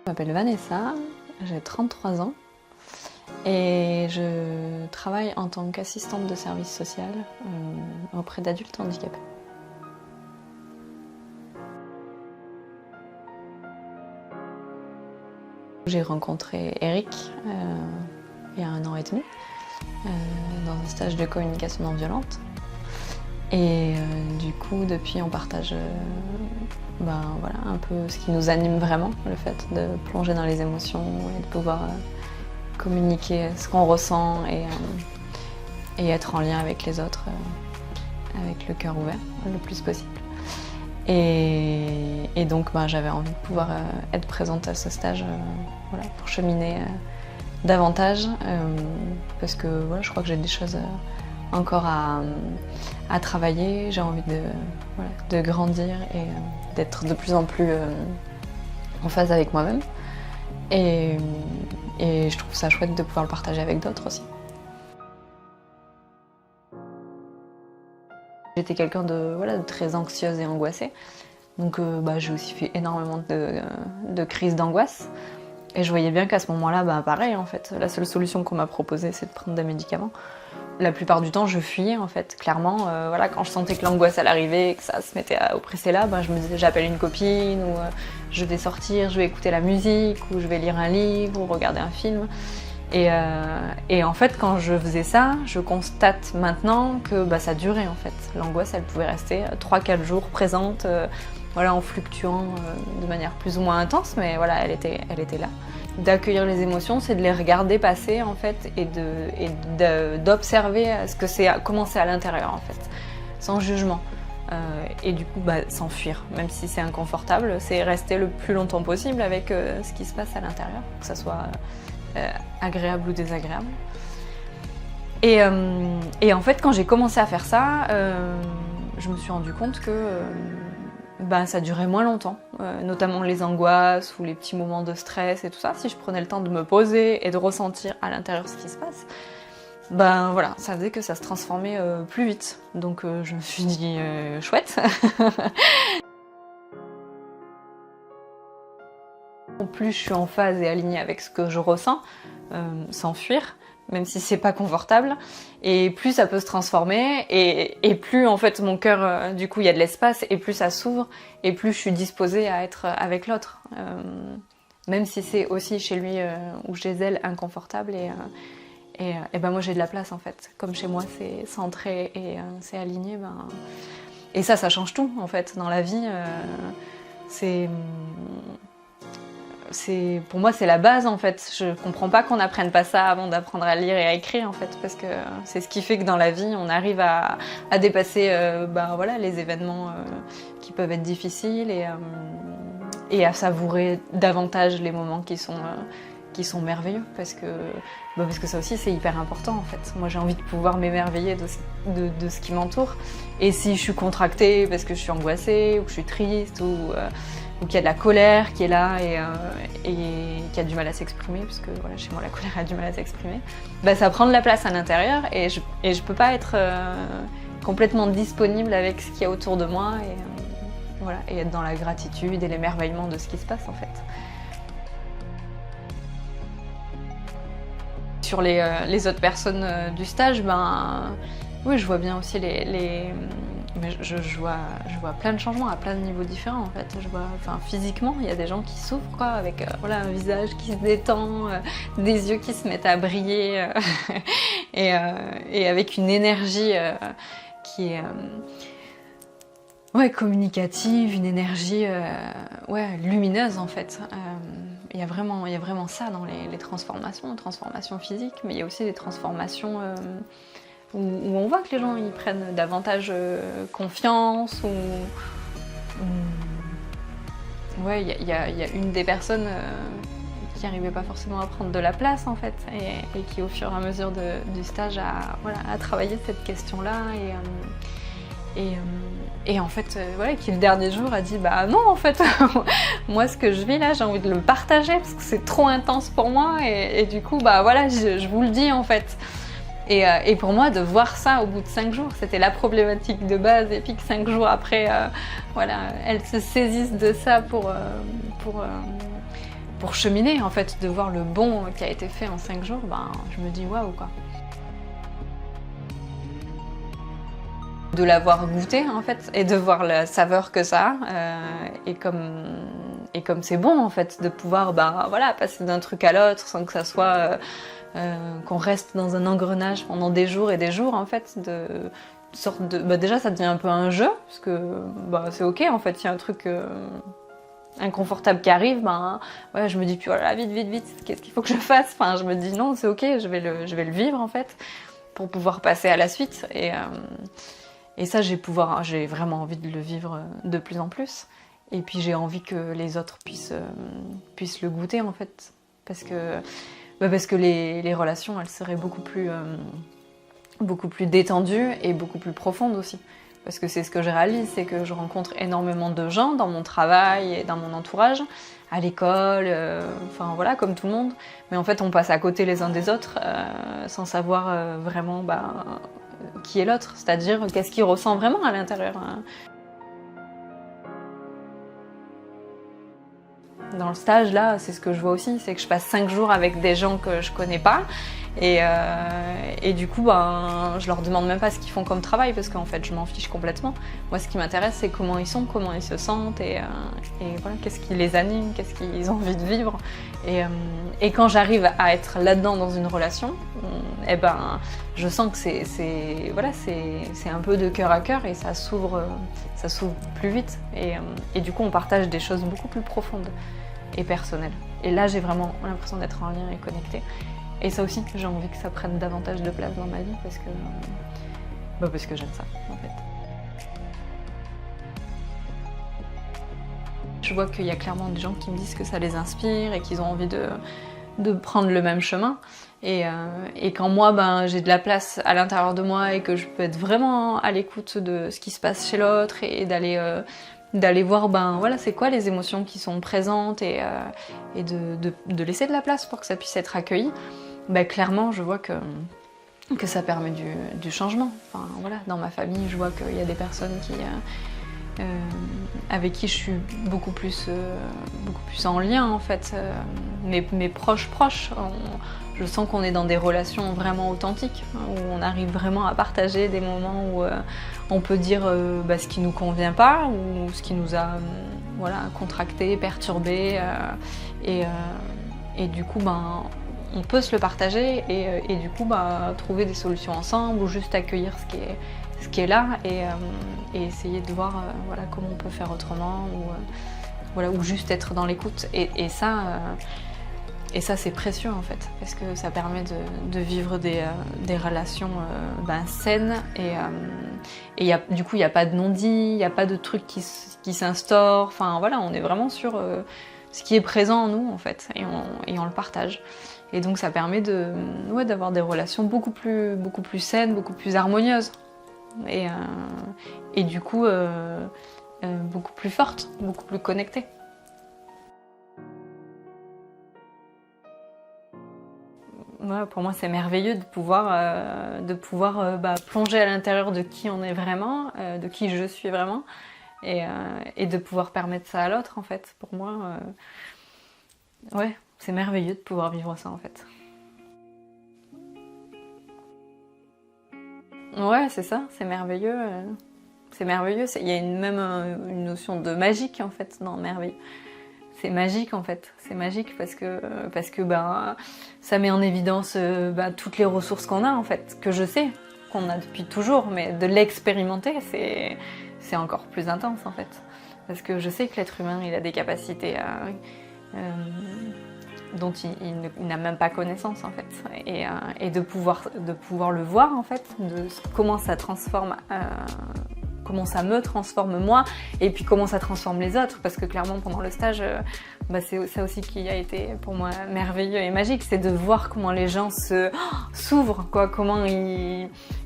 Je m'appelle Vanessa, j'ai 33 ans et je travaille en tant qu'assistante de service social auprès d'adultes handicapés. J'ai rencontré Eric il y a 1 an et demi dans un stage de communication non violente. Et du coup, depuis, on partage voilà, un peu ce qui nous anime vraiment, le fait de plonger dans les émotions et de pouvoir communiquer ce qu'on ressent et être en lien avec les autres, avec le cœur ouvert le plus possible. Et donc j'avais envie de pouvoir être présente à ce stage voilà, pour cheminer davantage parce que voilà, je crois que j'ai des choses encore à travailler. J'ai envie de grandir et d'être de plus en plus en phase avec moi-même. Et je trouve ça chouette de pouvoir le partager avec d'autres aussi. J'étais quelqu'un de très anxieuse et angoissée. Donc j'ai aussi fait énormément de crises d'angoisse. Et je voyais bien qu'à ce moment-là, pareil en fait, la seule solution qu'on m'a proposée, c'est de prendre des médicaments. La plupart du temps, je fuyais en fait, clairement. Quand je sentais que l'angoisse allait arriver, que ça se mettait à oppresser là, je me disais j'appelle une copine, ou je vais sortir, je vais écouter la musique, ou je vais lire un livre, ou regarder un film. Et en fait, quand je faisais ça, je constate maintenant que ça durait en fait. L'angoisse, elle pouvait rester 3-4 jours présente, en fluctuant de manière plus ou moins intense, mais voilà, elle était là. D'accueillir les émotions, c'est de les regarder passer en fait et d'observer comment c'est à l'intérieur en fait, sans jugement. Et du coup, s'enfuir, même si c'est inconfortable, c'est rester le plus longtemps possible avec ce qui se passe à l'intérieur, que ça soit agréable ou désagréable. Et en fait, quand j'ai commencé à faire ça, je me suis rendu compte que ça durait moins longtemps, notamment les angoisses ou les petits moments de stress et tout ça. Si je prenais le temps de me poser et de ressentir à l'intérieur ce qui se passe, ça faisait que ça se transformait plus vite. Donc je me suis dit chouette. Plus je suis en phase et alignée avec ce que je ressens, sans fuir, même si c'est pas confortable, et plus ça peut se transformer, et plus en fait mon cœur, du coup il y a de l'espace, et plus ça s'ouvre, et plus je suis disposée à être avec l'autre, même si c'est aussi chez lui ou chez elle inconfortable, et moi j'ai de la place en fait, comme chez moi c'est centré et c'est aligné, et ça change tout en fait dans la vie. Pour moi, c'est la base en fait. Je comprends pas qu'on n'apprenne pas ça avant d'apprendre à lire et à écrire en fait, parce que c'est ce qui fait que dans la vie, on arrive à dépasser les événements qui peuvent être difficiles et à savourer davantage les moments qui sont merveilleux, parce que ça aussi c'est hyper important en fait. Moi j'ai envie de pouvoir m'émerveiller de ce qui m'entoure, et si je suis contractée parce que je suis angoissée ou que je suis triste ou qu'il y a de la colère qui est là et qui a du mal à s'exprimer, parce que chez moi la colère a du mal à s'exprimer, ça prend de la place à l'intérieur, et je peux pas être complètement disponible avec ce qu'il y a autour de moi, et être dans la gratitude et l'émerveillement de ce qui se passe en fait. Sur les autres personnes du stage, oui, je vois bien aussi mais je vois plein de changements à plein de niveaux différents en fait. Je vois, physiquement, il y a des gens qui souffrent avec un visage qui se détend, des yeux qui se mettent à briller et avec une énergie qui est communicative, une énergie lumineuse en fait. Il y a vraiment ça dans les transformations physiques, mais il y a aussi des transformations où on voit que les gens ils prennent davantage confiance, il y a une des personnes qui n'arrivait pas forcément à prendre de la place en fait, et qui au fur et à mesure du stage a travaillé cette question-là, et en fait, qui le dernier jour a dit non en fait, moi ce que je vis là, j'ai envie de le partager parce que c'est trop intense pour moi, et du coup je vous le dis en fait. Et pour moi, de voir ça au bout de 5 jours, c'était la problématique de base, et puis que 5 jours après, elles se saisissent de ça pour pour cheminer en fait, de voir le bon qui a été fait en 5 jours, ben, je me dis waouh quoi. De l'avoir goûté en fait et de voir la saveur que ça a et comme c'est bon en fait de pouvoir ben, voilà, passer d'un truc à l'autre sans que ça soit qu'on reste dans un engrenage pendant des jours et des jours en fait bah, déjà ça devient un peu un jeu parce que bah, c'est ok en fait, il y a un truc inconfortable qui arrive, ben ouais, je me dis puis voilà vite qu'est-ce qu'il faut que je fasse, enfin je me dis non c'est ok, je vais le vivre en fait pour pouvoir passer à la suite et ça, j'ai vraiment envie de le vivre de plus en plus. Et puis j'ai envie que les autres puissent le goûter en fait. Parce que les relations, elles seraient beaucoup plus détendues et beaucoup plus profondes aussi. Parce que c'est ce que je réalise, c'est que je rencontre énormément de gens dans mon travail et dans mon entourage, à l'école, enfin voilà, comme tout le monde. Mais en fait, on passe à côté les uns des autres sans savoir vraiment qui est l'autre, c'est-à-dire qu'est-ce qu'il ressent vraiment à l'intérieur. Dans le stage, là, c'est ce que je vois aussi, c'est que je passe 5 jours avec des gens que je connais pas, et du coup, ben, je leur demande même pas ce qu'ils font comme travail, parce qu'en fait, je m'en fiche complètement. Moi, ce qui m'intéresse, c'est comment ils sont, comment ils se sentent, et voilà, qu'est-ce qui les anime, qu'est-ce qu'ils ont envie de vivre. Et quand j'arrive à être là-dedans dans une relation, eh ben, je sens que c'est un peu de cœur à cœur, et ça s'ouvre plus vite. Et du coup, on partage des choses beaucoup plus profondes et personnelles. Et là, j'ai vraiment l'impression d'être en lien et connectée. Et ça aussi, j'ai envie que ça prenne davantage de place dans ma vie parce que j'aime ça, en fait. Je vois qu'il y a clairement des gens qui me disent que ça les inspire et qu'ils ont envie de prendre le même chemin. Et quand moi, ben, j'ai de la place à l'intérieur de moi et que je peux être vraiment à l'écoute de ce qui se passe chez l'autre et d'aller voir ben, voilà, c'est quoi les émotions qui sont présentes et de laisser de la place pour que ça puisse être accueilli, ben, clairement, je vois que ça permet du changement. Enfin, voilà, dans ma famille, je vois qu'il y a des personnes avec qui je suis beaucoup plus en lien en fait. Mes proches, je sens qu'on est dans des relations vraiment authentiques, où on arrive vraiment à partager des moments où on peut dire ce qui nous convient pas ou ce qui nous a contracté, perturbé, et du coup ben on peut se le partager et du coup trouver des solutions ensemble ou juste accueillir ce qui est là et essayer de voir comment on peut faire autrement ou juste être dans l'écoute et ça c'est précieux en fait parce que ça permet de vivre des relations saines et du coup il n'y a pas de non-dit, il n'y a pas de trucs qui s'instaurent, enfin voilà, on est vraiment sur ce qui est présent en nous en fait et on le partage. Et donc ça permet d'avoir des relations beaucoup plus saines, beaucoup plus harmonieuses. Et du coup, beaucoup plus fortes, beaucoup plus connectées. Ouais, pour moi, c'est merveilleux de pouvoir plonger à l'intérieur de qui on est vraiment, de qui je suis vraiment, et de pouvoir permettre ça à l'autre, en fait. Pour moi, ouais. C'est merveilleux de pouvoir vivre ça en fait. Ouais, c'est ça, c'est merveilleux. C'est merveilleux. Il y a même une notion de magique en fait dans merveilleux. C'est magique en fait. C'est magique parce que ça met en évidence toutes les ressources qu'on a en fait, que je sais qu'on a depuis toujours, mais de l'expérimenter, c'est encore plus intense en fait. Parce que je sais que l'être humain, il a des capacités dont il n'a même pas connaissance en fait, et de pouvoir le voir en fait, de comment ça transforme, comment ça me transforme moi, et puis comment ça transforme les autres, parce que clairement pendant le stage, c'est ça aussi qui a été pour moi merveilleux et magique, c'est de voir comment les gens s'ouvrent, quoi, comment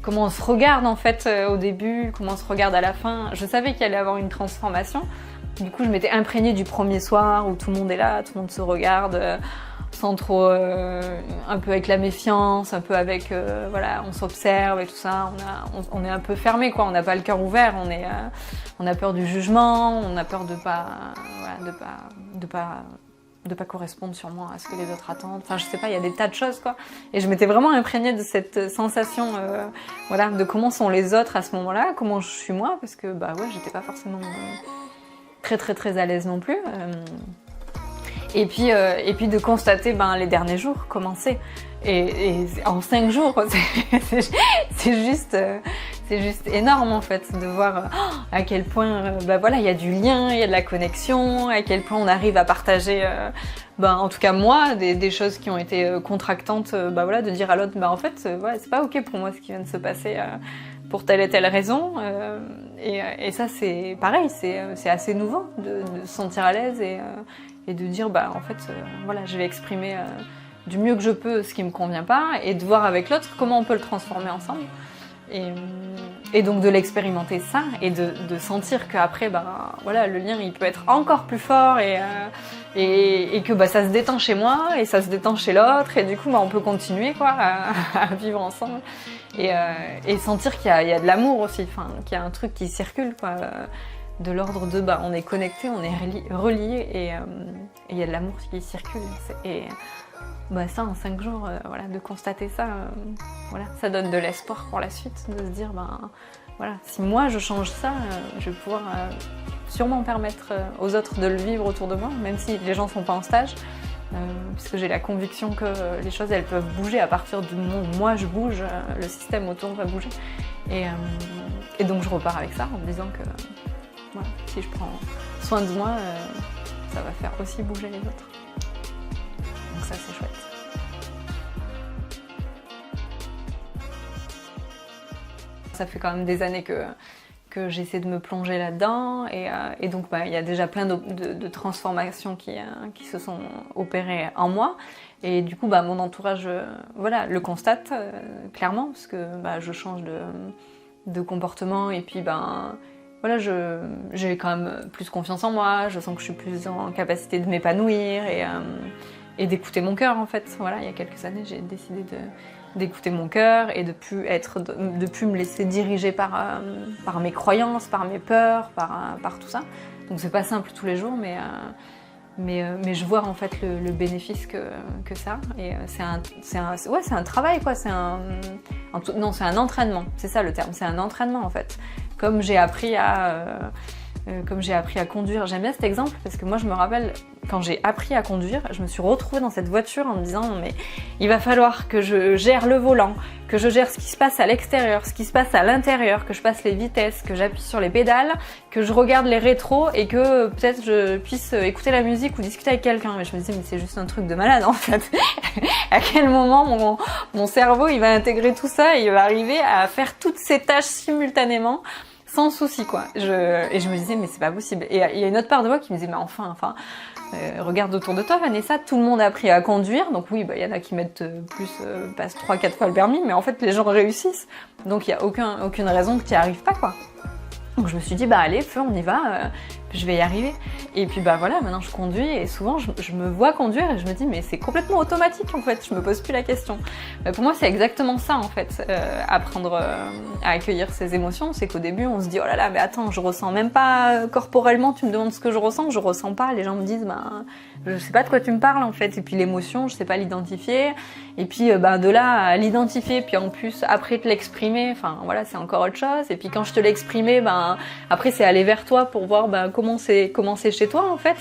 on se regarde en fait au début, comment on se regarde à la fin. Je savais qu'il allait y avoir une transformation. Du coup, je m'étais imprégnée du premier soir où tout le monde est là, tout le monde se regarde sans trop, un peu avec la méfiance, un peu avec, on s'observe et tout ça. On est un peu fermé, quoi. On n'a pas le cœur ouvert. On a peur du jugement, on a peur de pas pas correspondre sûrement à ce que les autres attendent. Enfin, je sais pas, il y a des tas de choses, quoi. Et je m'étais vraiment imprégnée de cette sensation, voilà, de comment sont les autres à ce moment-là, comment je suis moi, parce que, bah ouais, j'étais pas forcément très à l'aise non plus. Et puis de constater les derniers jours commencer. Et en 5 jours, c'est juste énorme en fait de voir à quel point voilà, il y a du lien, il y a de la connexion, à quel point on arrive à partager, en tout cas moi, des choses qui ont été contractantes, voilà, de dire à l'autre, en fait, voilà, c'est pas ok pour moi ce qui vient de se passer pour telle et telle raison. Et ça c'est pareil, c'est assez nouveau de se sentir à l'aise et de dire en fait voilà, je vais exprimer du mieux que je peux ce qui me convient pas et de voir avec l'autre comment on peut le transformer ensemble et donc de l'expérimenter ça et de sentir qu'après voilà, le lien il peut être encore plus fort et que ça se détend chez moi et ça se détend chez l'autre et du coup on peut continuer quoi à vivre ensemble et sentir qu'il y a de l'amour aussi, enfin qu'il y a un truc qui circule quoi, de l'ordre de on est connecté, on est relié et il y a de l'amour qui circule et ça en 5 jours, voilà, de constater ça, voilà, ça donne de l'espoir pour la suite, de se dire voilà, si moi je change ça, je vais pouvoir sûrement permettre aux autres de le vivre autour de moi, même si les gens sont pas en stage, puisque j'ai la conviction que les choses elles peuvent bouger à partir du moment où moi je bouge, le système autour va bouger et donc je repars avec ça en me disant que voilà, si je prends soin de moi, ça va faire aussi bouger les autres. Donc ça c'est chouette. Ça fait quand même des années que j'essaie de me plonger là-dedans et donc il y a déjà plein de transformations qui se sont opérées en moi et du coup mon entourage voilà, le constate clairement parce que je change de comportement et puis voilà, j'ai quand même plus confiance en moi, je sens que je suis plus en capacité de m'épanouir et d'écouter mon cœur en fait. Voilà, il y a quelques années, j'ai décidé d'écouter mon cœur et de plus me laisser diriger par mes croyances, par mes peurs, par tout ça. Donc c'est pas simple tous les jours, mais je vois en fait le bénéfice que ça. Et c'est un travail quoi, c'est un entraînement, c'est ça le terme, c'est un entraînement en fait. Comme j'ai appris à conduire. J'aime bien cet exemple parce que moi je me rappelle quand j'ai appris à conduire, je me suis retrouvée dans cette voiture en me disant non mais il va falloir que je gère le volant, que je gère ce qui se passe à l'extérieur, ce qui se passe à l'intérieur, que je passe les vitesses, que j'appuie sur les pédales, que je regarde les rétros et que peut-être je puisse écouter la musique ou discuter avec quelqu'un. Mais je me disais mais c'est juste un truc de malade en fait. À quel moment mon cerveau il va intégrer tout ça et il va arriver à faire toutes ces tâches simultanément sans souci quoi. Et je me disais mais c'est pas possible. Et il y a une autre part de moi qui me disait mais enfin regarde autour de toi Vanessa, tout le monde a appris à conduire, donc oui il y en a qui mettent passent 3-4 fois le permis, mais en fait les gens réussissent, donc il y a aucune raison que tu n'y arrives pas quoi. Donc je me suis dit allez feu on y va, je vais y arriver. Et puis voilà, maintenant je conduis et souvent je me vois conduire et je me dis mais c'est complètement automatique en fait, je me pose plus la question. Pour moi c'est exactement ça en fait, apprendre à accueillir ses émotions, c'est qu'au début on se dit oh là là mais attends je ressens même pas corporellement, tu me demandes ce que je ressens pas, les gens me disent je sais pas de quoi tu me parles en fait, et puis l'émotion je sais pas l'identifier, et puis de là à l'identifier puis en plus après te l'exprimer, enfin voilà c'est encore autre chose, et puis quand je te l'ai exprimé après c'est aller vers toi pour voir comment c'est chez toi en fait,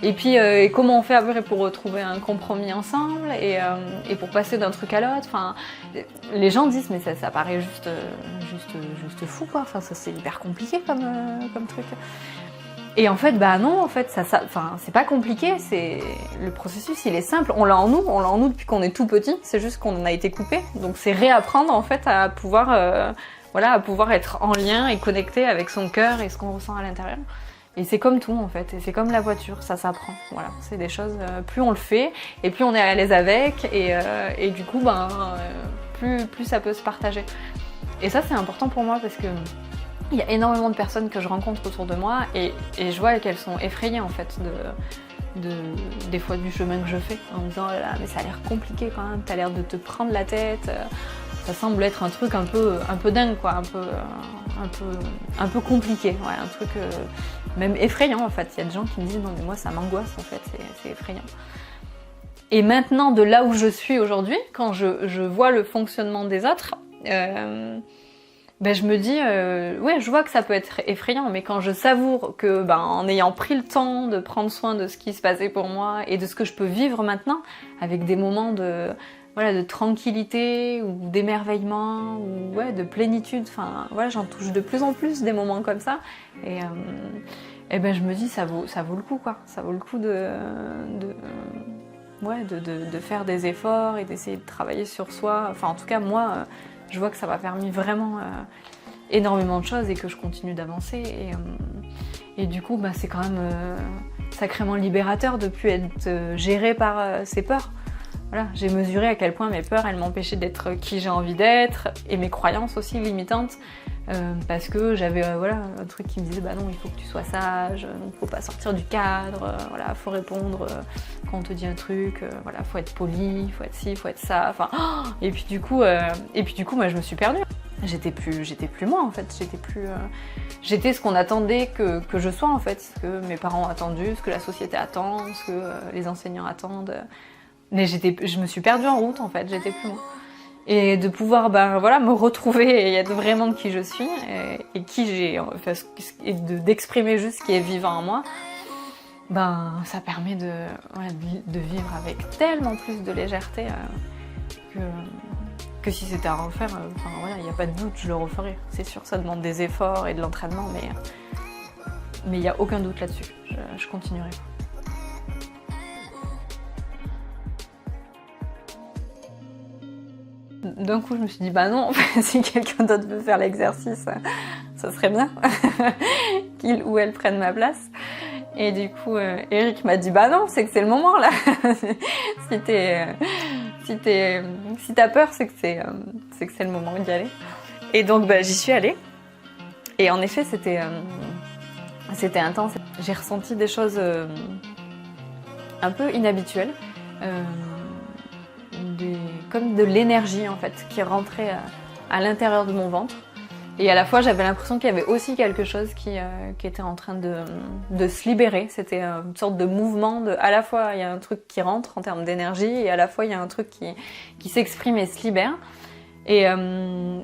et puis comment on fait après pour retrouver un compromis ensemble et pour passer d'un truc à l'autre. Les gens disent mais ça paraît juste fou quoi, ça c'est hyper compliqué comme truc. Et en fait non en fait c'est pas compliqué, le processus il est simple, on l'a en nous depuis qu'on est tout petit, c'est juste qu'on en a été coupé, donc c'est réapprendre en fait à pouvoir à pouvoir être en lien et connecté avec son cœur et ce qu'on ressent à l'intérieur. Et c'est comme tout en fait, et c'est comme la voiture, ça s'apprend. Voilà, c'est des choses, plus on le fait, et plus on est à l'aise avec, et du coup, plus ça peut se partager. Et ça c'est important pour moi parce que il y a énormément de personnes que je rencontre autour de moi, et je vois qu'elles sont effrayées en fait des fois du chemin que je fais, en me disant oh là là, mais ça a l'air compliqué quand même, t'as l'air de te prendre la tête. Ça semble être un truc un peu dingue quoi, un peu compliqué, ouais, un truc même effrayant en fait. Il y a des gens qui me disent non mais moi ça m'angoisse en fait, c'est effrayant. Et maintenant, de là où je suis aujourd'hui, quand je vois le fonctionnement des autres, je me dis, ouais, je vois que ça peut être effrayant, mais quand je savoure que, en ayant pris le temps de prendre soin de ce qui se passait pour moi et de ce que je peux vivre maintenant, avec des moments de tranquillité ou d'émerveillement ou de plénitude, enfin voilà, j'en touche de plus en plus des moments comme ça, et je me dis ça vaut le coup quoi, ça vaut le coup de faire des efforts et d'essayer de travailler sur soi. Enfin, en tout cas, moi, je vois que ça m'a permis vraiment énormément de choses et que je continue d'avancer. Et du coup, c'est quand même sacrément libérateur de ne plus être gérée par ces peurs. Voilà, j'ai mesuré à quel point mes peurs, elles m'empêchaient d'être qui j'ai envie d'être, et mes croyances aussi limitantes. Parce que j'avais un truc qui me disait non, il faut que tu sois sage, donc faut pas sortir du cadre, faut répondre quand on te dit un truc, faut être poli, faut être ci, faut être ça, enfin et puis du coup moi je me suis perdue. J'étais plus moi en fait, j'étais ce qu'on attendait que je sois en fait, ce que mes parents ont attendu, ce que la société attend, ce que les enseignants attendent. Mais je me suis perdue en route en fait, j'étais plus moi. Et de pouvoir me retrouver et être vraiment qui je suis et qui j'ai, et d'exprimer juste ce qui est vivant en moi, ça permet de vivre avec tellement plus de légèreté que si c'était à refaire, il n'y a pas de doute, je le referais. C'est sûr, ça demande des efforts et de l'entraînement, mais il n'y a aucun doute là-dessus, je continuerai. D'un coup, je me suis dit, non, si quelqu'un d'autre veut faire l'exercice, ça serait bien qu'il ou elle prenne ma place. Et du coup, Eric m'a dit, non, c'est que c'est le moment, là. Si t'as peur, c'est que c'est le moment d'y aller. Et donc, j'y suis allée. Et en effet, c'était intense. J'ai ressenti des choses un peu inhabituelles. Comme de l'énergie en fait qui rentrait à l'intérieur de mon ventre, et à la fois j'avais l'impression qu'il y avait aussi quelque chose qui était en train de se libérer. C'était une sorte de mouvement à la fois il y a un truc qui rentre en termes d'énergie et à la fois il y a un truc qui s'exprime et se libère, et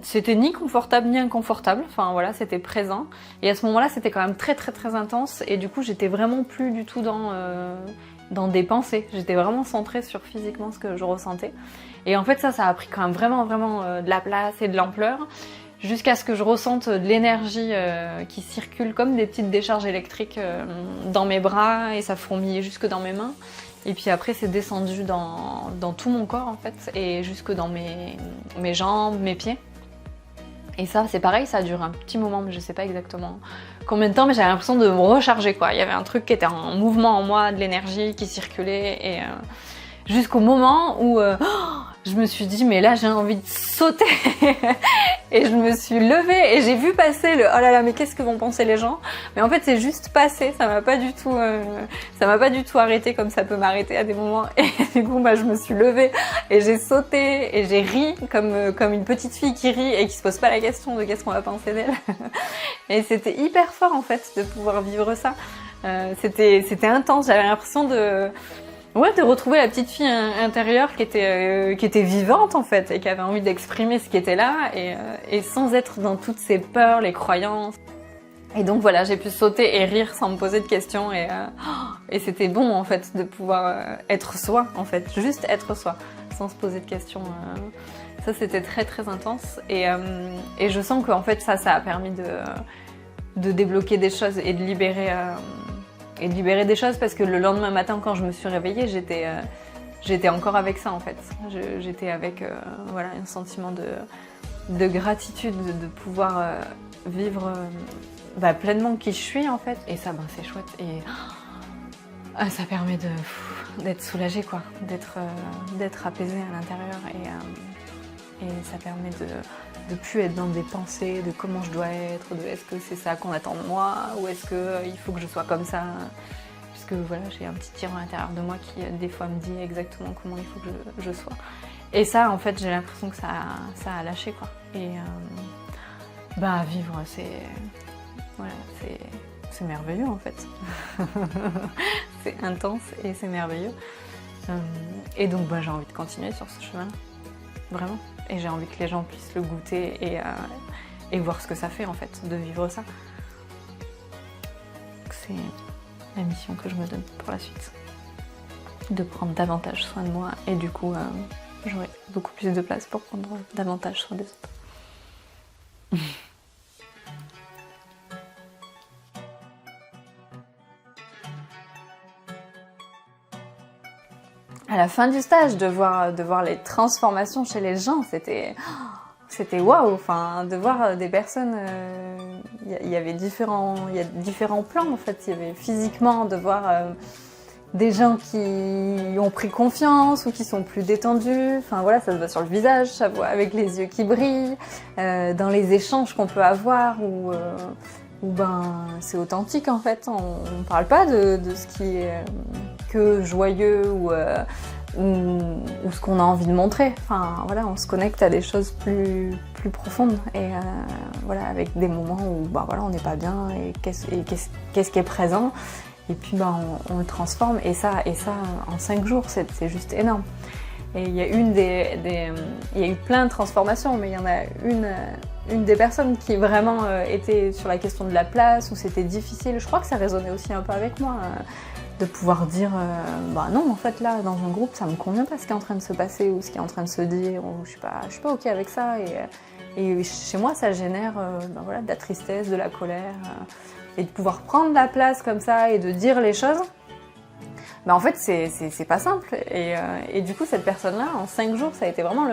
c'était ni confortable ni inconfortable, enfin voilà, c'était présent, et à ce moment-là c'était quand même très très très intense, et du coup j'étais vraiment plus du tout dans des pensées, j'étais vraiment centrée sur physiquement ce que je ressentais. Et en fait ça a pris quand même vraiment de la place et de l'ampleur, jusqu'à ce que je ressente de l'énergie qui circule comme des petites décharges électriques dans mes bras, et ça fourmillait jusque dans mes mains. Et puis après c'est descendu dans tout mon corps en fait, et jusque dans mes jambes, mes pieds. Et ça c'est pareil, ça a duré un petit moment, mais je sais pas exactement combien de temps, mais j'avais l'impression de me recharger quoi. Il y avait un truc qui était en mouvement en moi, de l'énergie qui circulait, et jusqu'au moment où je me suis dit mais là j'ai envie de sauter et je me suis levée et j'ai vu passer le oh là là mais qu'est-ce que vont penser les gens, mais en fait c'est juste passé, ça m'a pas du tout arrêté comme ça peut m'arrêter à des moments, et du coup je me suis levée et j'ai sauté et j'ai ri comme une petite fille qui rit et qui se pose pas la question de qu'est-ce qu'on va penser d'elle. Et c'était hyper fort en fait de pouvoir vivre ça. C'était intense, j'avais l'impression de retrouver la petite fille intérieure qui était vivante en fait, et qui avait envie d'exprimer ce qui était là, et sans être dans toutes ces peurs, les croyances. Et donc voilà, j'ai pu sauter et rire sans me poser de questions, et c'était bon en fait de pouvoir être soi en fait, juste être soi, sans se poser de questions. Ça c'était très très intense, et je sens qu'en fait ça a permis de débloquer des choses et de libérer des choses, parce que le lendemain matin quand je me suis réveillée, j'étais encore avec ça en fait. J'étais avec un sentiment de gratitude de pouvoir vivre pleinement qui je suis en fait, et ça c'est chouette, et ça permet d'être soulagée quoi, d'être apaisée à l'intérieur, et ça permet de plus être dans des pensées de comment je dois être, de est-ce que c'est ça qu'on attend de moi, ou est-ce qu'il faut que je sois comme ça, puisque voilà, j'ai un petit tyran à l'intérieur de moi qui des fois me dit exactement comment il faut que je sois. Et ça en fait j'ai l'impression que ça a lâché quoi, et vivre c'est merveilleux en fait. C'est intense et c'est merveilleux. Et donc j'ai envie de continuer sur ce chemin, vraiment. Et j'ai envie que les gens puissent le goûter et voir ce que ça fait en fait, de vivre ça. C'est la mission que je me donne pour la suite. De prendre davantage soin de moi et du coup j'aurai beaucoup plus de place pour prendre davantage soin des autres. À la fin du stage, de voir les transformations chez les gens, c'était waouh, enfin, de voir des personnes, il y a différents plans en fait, il y avait physiquement, de voir des gens qui ont pris confiance ou qui sont plus détendus, enfin voilà, ça se voit sur le visage, ça se voit avec les yeux qui brillent, dans les échanges qu'on peut avoir, où c'est authentique en fait, on parle pas de ce qui est que joyeux ou ce qu'on a envie de montrer. Enfin voilà, on se connecte à des choses plus profondes et voilà, avec des moments où voilà, on n'est pas bien et qu'est-ce qui est présent et puis on le transforme et ça en 5 jours c'est juste énorme. Et il y a il y a eu plein de transformations, mais il y en a une des personnes qui vraiment était sur la question de la place, où c'était difficile. Je crois que ça résonnait aussi un peu avec moi, de pouvoir dire non, en fait là, dans un groupe, ça me convient pas ce qui est en train de se passer ou ce qui est en train de se dire, ou je suis pas ok avec ça. Et chez moi, ça génère voilà, de la tristesse, de la colère, et de pouvoir prendre la place comme ça et de dire les choses. En fait, c'est pas simple. Et du coup, cette personne-là, en 5 jours, ça a été vraiment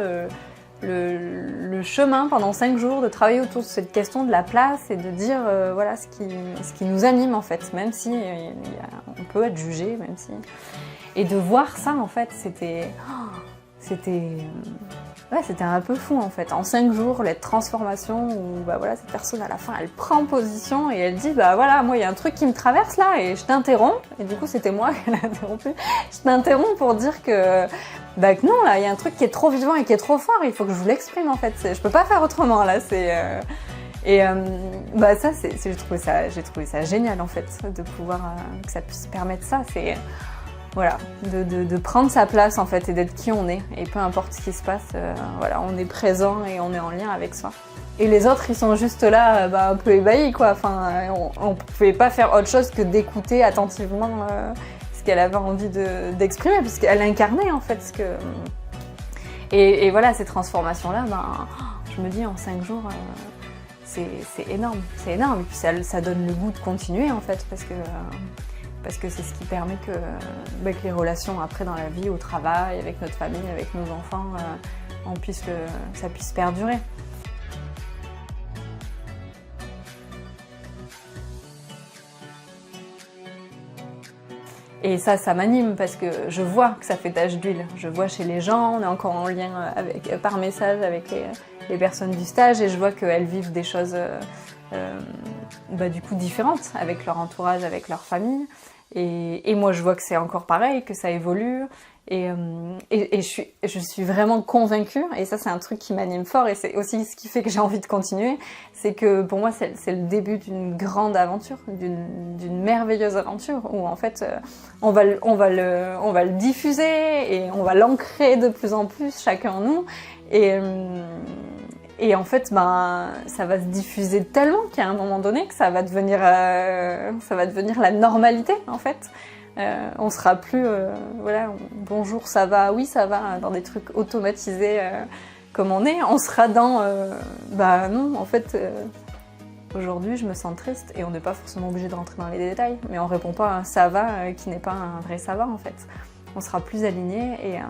le chemin pendant 5 jours de travailler autour de cette question de la place et de dire voilà ce qui nous anime en fait, même si on peut être jugé, même si. Et de voir ça en fait, c'était un peu fou en fait. En 5 jours, les transformations où voilà, cette personne à la fin elle prend position et elle dit voilà, moi il y a un truc qui me traverse là et je t'interromps. Et du coup c'était moi qui l'ai interrompu. Je t'interromps pour dire que non, là il y a un truc qui est trop vivant et qui est trop fort, il faut que je vous l'exprime en fait. Je peux pas faire autrement là. Ça j'ai trouvé ça génial en fait, de pouvoir que ça puisse permettre ça. C'est voilà, de prendre sa place en fait et d'être qui on est. Et peu importe ce qui se passe, voilà, on est présent et on est en lien avec soi. Et les autres, ils sont juste là, un peu ébahis quoi. Enfin, on pouvait pas faire autre chose que d'écouter attentivement ce qu'elle avait envie d'exprimer, puisqu'elle incarnait en fait ce que. Et voilà, ces transformations-là, je me dis en 5 jours, c'est énorme, c'est énorme. Et puis ça donne le goût de continuer en fait, parce que c'est ce qui permet que les relations après dans la vie, au travail, avec notre famille, avec nos enfants, ça puisse perdurer. Et ça m'anime parce que je vois que ça fait tache d'huile. Je vois chez les gens, on est encore en lien par message avec les personnes du stage et je vois qu'elles vivent des choses du coup différentes avec leur entourage, avec leur famille. Et moi je vois que c'est encore pareil, que ça évolue et je suis vraiment convaincue, et ça c'est un truc qui m'anime fort et c'est aussi ce qui fait que j'ai envie de continuer, c'est que pour moi c'est le début d'une grande aventure, d'une merveilleuse aventure où en fait on va le diffuser et on va l'ancrer de plus en plus chacun en nous et en fait, ça va se diffuser tellement qu'à un moment donné, que ça va devenir la normalité, en fait. On sera plus, voilà, bonjour, ça va, oui, ça va, dans des trucs automatisés comme on est. On sera dans, non, en fait, aujourd'hui, je me sens triste et on n'est pas forcément obligé de rentrer dans les détails, mais on répond pas à un ça va qui n'est pas un vrai ça va, en fait. On sera plus alignés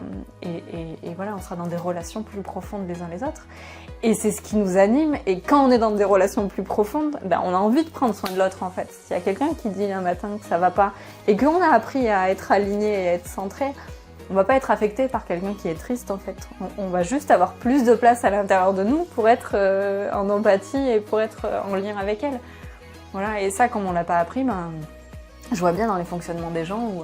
et voilà, on sera dans des relations plus profondes les uns les autres. Et c'est ce qui nous anime. Et quand on est dans des relations plus profondes, on a envie de prendre soin de l'autre en fait. S'il y a quelqu'un qui dit un matin que ça va pas et qu'on a appris à être aligné et à être centré, on va pas être affecté par quelqu'un qui est triste en fait. On va juste avoir plus de place à l'intérieur de nous pour être en empathie et pour être en lien avec elle. Voilà. Et ça, comme on l'a pas appris, je vois bien dans les fonctionnements des gens où,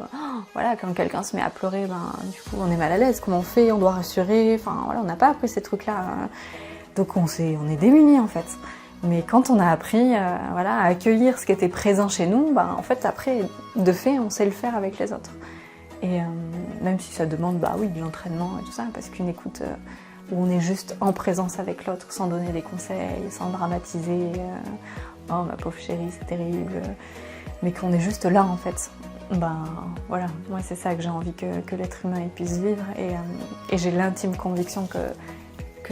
voilà, quand quelqu'un se met à pleurer, du coup, on est mal à l'aise. Comment on fait? On doit rassurer. Enfin, voilà, on n'a pas appris ces trucs-là. Donc, on est démunis, en fait. Mais quand on a appris voilà, à accueillir ce qui était présent chez nous, ben, en fait après, de fait, on sait le faire avec les autres. Et même si ça demande bah oui, de l'entraînement et tout ça, parce qu'une écoute où on est juste en présence avec l'autre, sans donner des conseils, sans dramatiser, oh ma pauvre chérie, c'est terrible, mais qu'on est juste là en fait. Ben voilà, moi c'est ça que j'ai envie que l'être humain il puisse vivre, et j'ai l'intime conviction que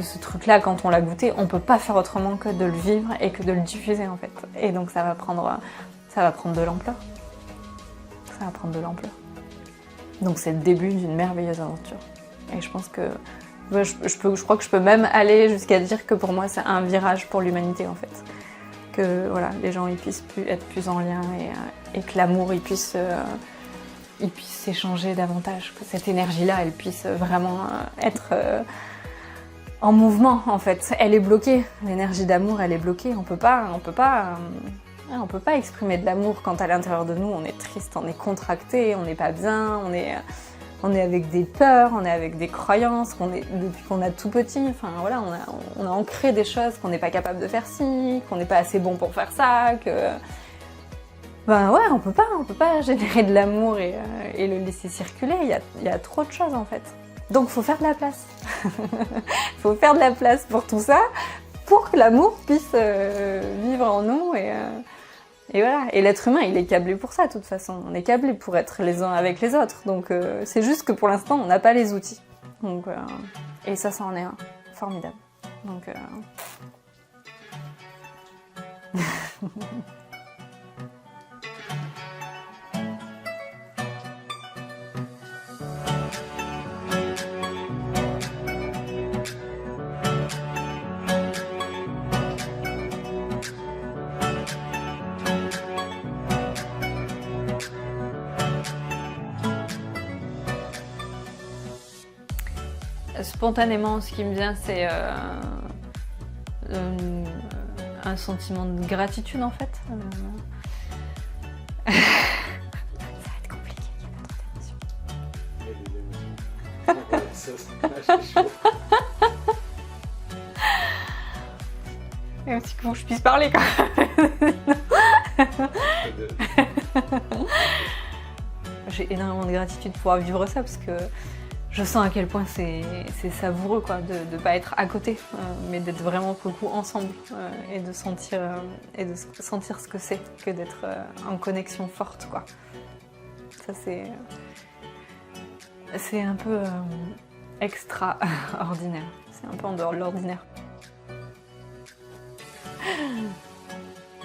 ce truc-là, quand on l'a goûté, on peut pas faire autrement que de le vivre et que de le diffuser en fait. Et donc ça va prendre de l'ampleur. Ça va prendre de l'ampleur. Donc c'est le début d'une merveilleuse aventure. Et je pense que je crois que je peux même aller jusqu'à dire que pour moi c'est un virage pour l'humanité en fait. Que voilà, les gens ils puissent être plus en lien, et que l'amour il puisse s'échanger davantage, que cette énergie-là elle puisse vraiment être en mouvement en fait. Elle est bloquée, l'énergie d'amour elle est bloquée, on peut pas exprimer de l'amour quand à l'intérieur de nous on est triste, on est contracté, on n'est pas bien, on est avec des peurs, on est avec des croyances depuis qu'on a tout petit. Enfin voilà, on a ancré des choses qu'on n'est pas capable de faire ci, qu'on n'est pas assez bon pour faire ça, que ben ouais, on peut pas générer de l'amour et le laisser circuler. Il y a trop de choses en fait. Donc faut faire de la place. Faut faire de la place pour tout ça, pour que l'amour puisse vivre en nous, et voilà. Et l'être humain, il est câblé pour ça, de toute façon. On est câblé pour être les uns avec les autres. Donc c'est juste que pour l'instant, on n'a pas les outils. Donc, et ça en est un. Formidable. Donc... Spontanément, ce qui me vient, c'est un sentiment de gratitude en fait. Ça va être compliqué, il n'y a pas trop d'émotions. Et aussi qu'il faut que je puisse parler quand même. J'ai énormément de gratitude de pouvoir vivre ça, parce que je sens à quel point c'est savoureux quoi, de ne pas être à côté, mais d'être vraiment pour le coup ensemble, et de sentir ce que c'est que d'être en connexion forte quoi. Ça c'est un peu extraordinaire, c'est un peu en dehors de l'ordinaire.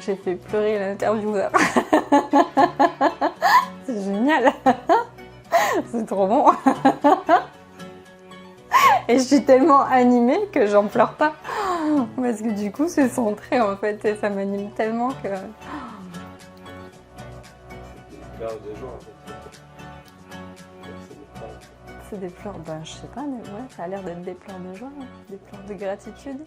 J'ai fait pleurer l'intervieweur. C'est génial. C'est trop bon. Et je suis tellement animée que j'en pleure pas. Parce que du coup, c'est centré en fait, et ça m'anime tellement que... C'est des pleurs de joie en fait. C'est des pleurs, ben je sais pas, mais ouais, ça a l'air d'être des pleurs de joie, des pleurs de gratitude.